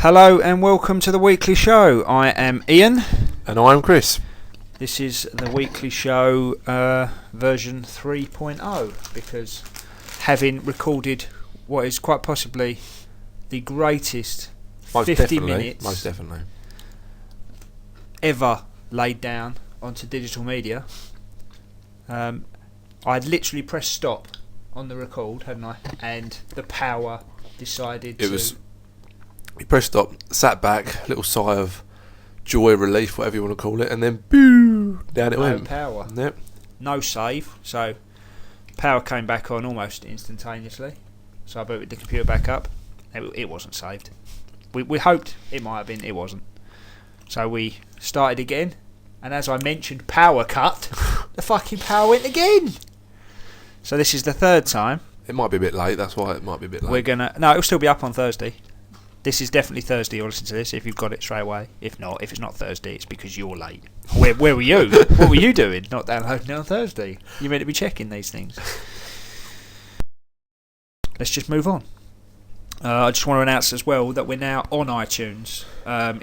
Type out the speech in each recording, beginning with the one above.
Hello and welcome to the weekly show. I am Ian. And I'm Chris. This is the weekly show version 3.0 because having recorded what is quite possibly the greatest 50 minutes most definitely ever laid down onto digital media, I'd literally pressed stop on the record, hadn't I? And the power decided We pressed stop, sat back, little sigh of joy, relief, whatever you want to call it, and then boo, down it went. Power. Yep. No save, so power came back on almost instantaneously. So I booted the computer back up. It wasn't saved. We hoped it might have been. It wasn't. So we started again, and as I mentioned, power cut. The fucking power went again. So this is the third time. It might be a bit late. That's why it might be a bit late. It'll still be up on Thursday. This is definitely Thursday. You'll listen to this if you've got it straight away. If it's not Thursday, it's because you're late. Where were you? What were you doing? Not downloading it on Thursday. You're meant to be checking these things. Let's just move on. I just want to announce as well that we're now on iTunes.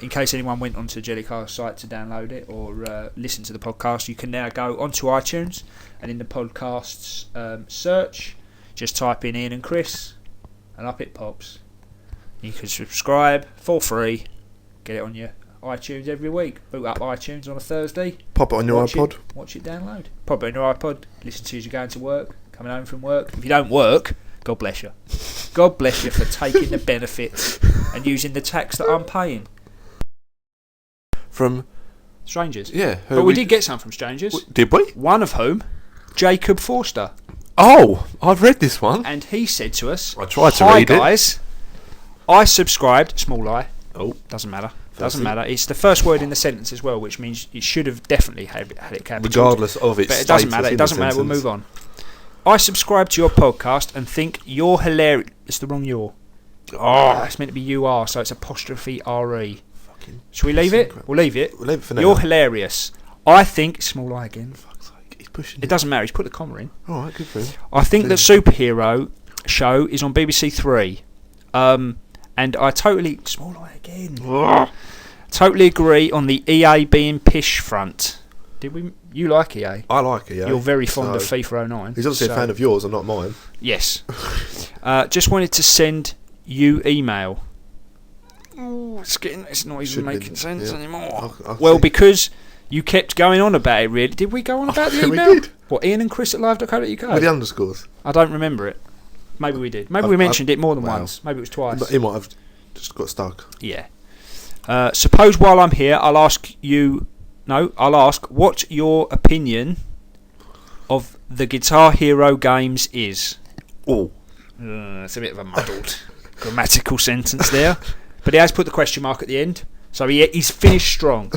In case anyone went onto Jellycar's site to download it or listen to the podcast, you can now go onto iTunes and in the podcasts search, just type in Ian and Chris, and up it pops. You can subscribe for free. Get it on your iTunes every week. Boot up iTunes on a Thursday. Pop it on your iPod. Watch it download. Pop it on your iPod. Listen to it as you're going to work, coming home from work. If you don't work, God bless you. God bless you for taking the benefits and using the tax that I'm paying. From strangers. Yeah. But we did get some from strangers. Did we? One of whom, Jacob Forster. Oh, I've read this one. And he said to us, I tried to read Hi guys, I subscribed, small I. Oh. Doesn't matter. Doesn't matter. It's the first word in the sentence as well, which means it should have definitely had it capital. Regardless of its But it doesn't matter. It doesn't matter. We'll move on. I subscribe to your podcast and think you're hilarious. It's the wrong you're. Oh, it's meant to be you are, so it's apostrophe RE. Should we leave it? We'll leave it. We'll leave it for now. You're hilarious. I think, small I again. Fuck's sake, he's pushing it. Doesn't matter. He's put the comma in. Alright, good for him. I think that Superhero show is on BBC Three. And I totally... Small I again. Totally agree on the EA being pish front. Did we... You like EA? I like EA. You're very fond of FIFA 09. He's obviously a fan of yours and not mine. Yes. Just wanted to send you email. Oh, it's not even making sense anymore. Well, because you kept going on about it, really. Did we go on about the email? We did. What, Ian and Chris at live.co.uk? With the underscores. I don't remember it. Maybe we did. Maybe we mentioned it more than once. Maybe it was twice. But he might have just got stuck. Yeah. Suppose while I'm here, I'll ask what your opinion of the Guitar Hero games is. Oh. It's a bit of a muddled grammatical sentence there. But he has put the question mark at the end. So he's finished strong.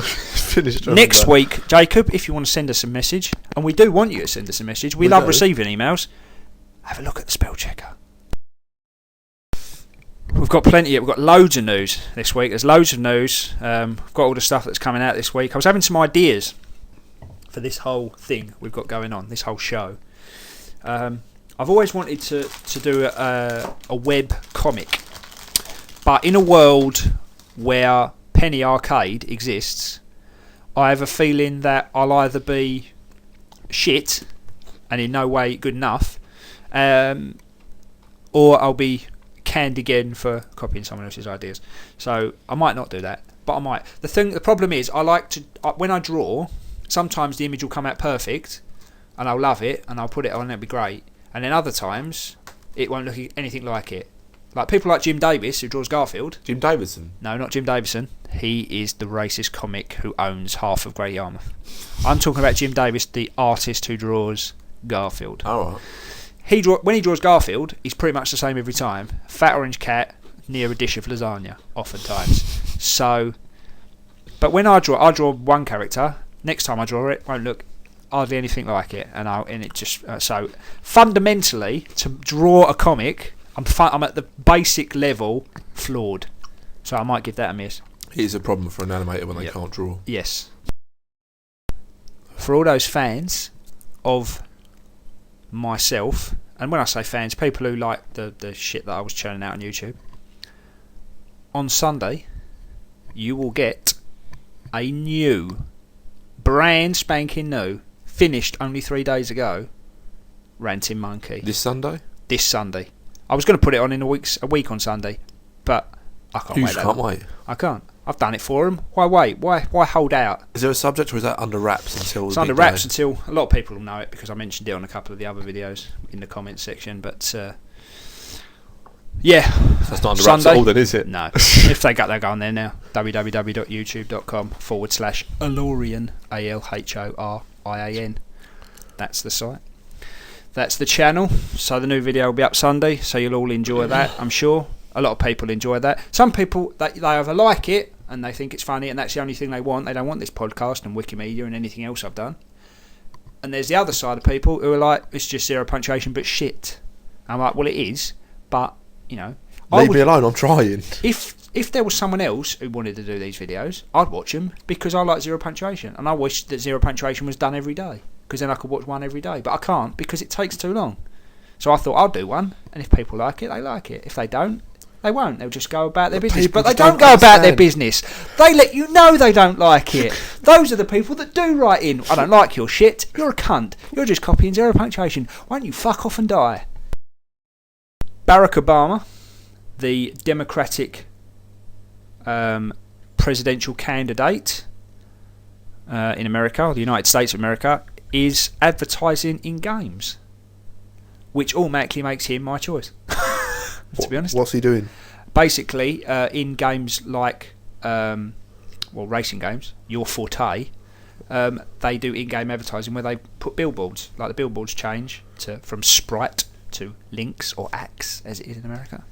Next week, Jacob, if you want to send us a message, and we do want you to send us a message, we love receiving emails, have a look at the spell checker. We've got plenty. We've got loads of news this week. There's loads of news. We've got all the stuff that's coming out this week. I was having some ideas for this whole thing we've got going on, this whole show. I've always wanted to do a web comic, but in a world where Penny Arcade exists, I have a feeling that I'll either be shit and in no way good enough, or I'll be canned again for copying someone else's ideas. So I might not do that, but I might. The problem is, I like to when I draw. Sometimes the image will come out perfect, and I'll love it, and I'll put it on, and it'll be great. And then other times, it won't look anything like it. Like people like Jim Davis, who draws Garfield. Jim Davison? No, not Jim Davison. He is the racist comic who owns half of Great Yarmouth. I'm talking about Jim Davis, the artist who draws Garfield. All right. When he draws Garfield, he's pretty much the same every time. Fat orange cat near a dish of lasagna, oftentimes. So, but when I draw one character. Next time I draw it, won't look hardly anything like it, and it just so fundamentally to draw a comic, I'm at the basic level flawed. So I might give that a miss. It is a problem for an animator when they can't draw. Yes. For all those fans of myself, and when I say fans, people who like the shit that I was churning out on YouTube, on Sunday you will get a new, brand spanking new, finished only 3 days ago, Ranting Monkey. This Sunday? This Sunday. I was going to put it on in a week on Sunday, but I can't You wait. can't wait. I can't. I've done it for them. Why wait? Why hold out? Is there a subject, or is that under wraps until? It's under wraps until a lot of people will know it because I mentioned it on a couple of the other videos in the comments section. But yeah, so that's not under wraps at all, then, is it? No. If they go on there now. www.youtube.com/Alorian ALHORIAN. That's the site. That's the channel. So the new video will be up Sunday. So you'll all enjoy that, I'm sure. A lot of people enjoy that. Some people, they either like it and they think it's funny and that's the only thing they want. They don't want this podcast and Wikimedia and anything else I've done. And there's the other side of people who are like, it's just zero punctuation but shit. I'm like, well, it is, but, you know. Leave me alone, I'm trying. If there was someone else who wanted to do these videos, I'd watch them because I like zero punctuation. And I wish that zero punctuation was done every day because then I could watch one every day. But I can't because it takes too long. So I thought I'll do one. And if people like it, they like it. If they don't, they won't. They'll just go about their business. But they don't go about their business. They let you know they don't like it. Those are the people that do write in. I don't like your shit. You're a cunt. You're just copying zero punctuation. Why don't you fuck off and die? Barack Obama, the Democratic presidential candidate in America, or the United States of America, is advertising in games, which automatically makes him my choice. To be honest, what's he doing? Basically, in games like racing games, your forte, they do in-game advertising where they put billboards. Like the billboards change from Sprite to Lynx or Axe, as it is in America.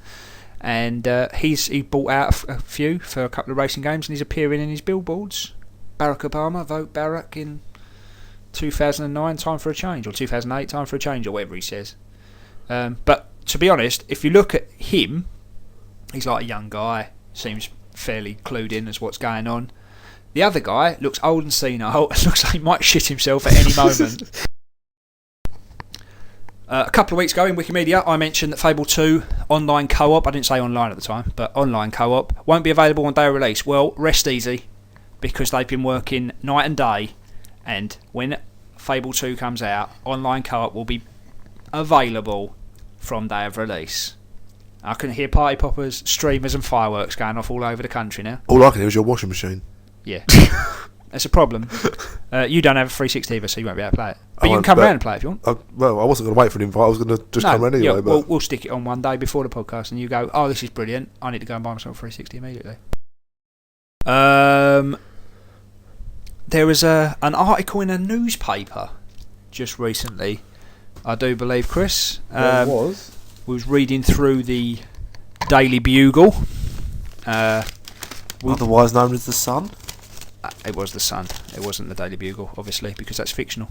And he bought out a few for a couple of racing games, and he's appearing in his billboards. Barack Obama, vote Barack in 2009, time for a change, or 2008, time for a change, or whatever he says. But to be honest, if you look at him, he's like a young guy, seems fairly clued in as what's going on. The other guy looks old and senile, and looks like he might shit himself at any moment. A couple of weeks ago in Wikimedia, I mentioned that Fable 2 online co-op, I didn't say online at the time, but online co-op, won't be available on day of release. Well, rest easy, because they've been working night and day, and when Fable 2 comes out, online co-op will be available from day of release. I can hear party poppers, streamers and fireworks going off all over the country now. All I can hear is your washing machine. Yeah. That's a problem. You don't have a 360 either, so you won't be able to play it. But you can come around and play it if you want. I wasn't going to wait for an invite. I was going to just come around anyway. Yeah, but we'll stick it on one day before the podcast, and you go, oh, this is brilliant. I need to go and buy myself a 360 immediately. There was an article in a newspaper just recently, I do believe, Chris. It was? We was reading through the Daily Bugle. Otherwise known as The Sun? It was The Sun. It wasn't the Daily Bugle, obviously, because that's fictional.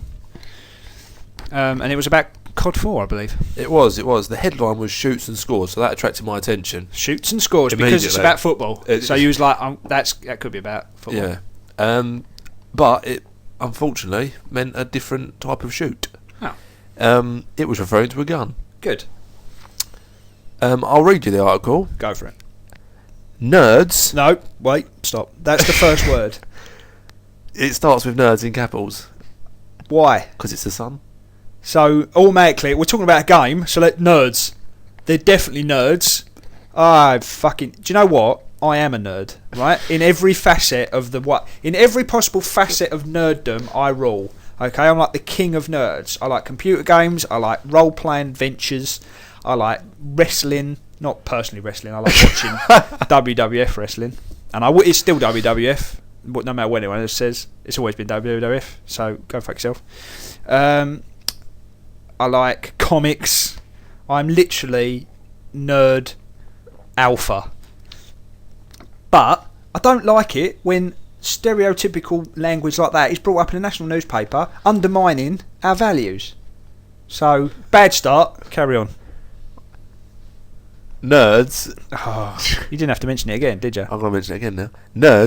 And it was about COD 4, I believe. It was. The headline was shoots and scores, so that attracted my attention. Shoots and scores, because it's about football. So you was like, that could be about football. Yeah. But it, unfortunately, meant a different type of shoot. Oh. It was referring to a gun. Good. I'll read you the article. Go for it. Nerds. No, wait, stop. That's the first word. It starts with nerds in capitals. Why? Because it's The Sun. So, automatically, we're talking about a game, so nerds. They're definitely nerds. Do you know what? I am a nerd, right? In every facet of in every possible facet of nerddom, I rule. Okay, I'm like the king of nerds. I like computer games, I like role-playing adventures, I like wrestling. Not personally wrestling, I like watching WWF wrestling. And it's still WWF, no matter what anyone else says. It's always been WWF, so go fuck yourself. I like comics. I'm literally nerd alpha. But I don't like it when stereotypical language like that is brought up in a national newspaper, undermining our values. So, bad start, carry on. Nerds. You didn't have to mention it again, did you? I'm going to mention it again now. Nerds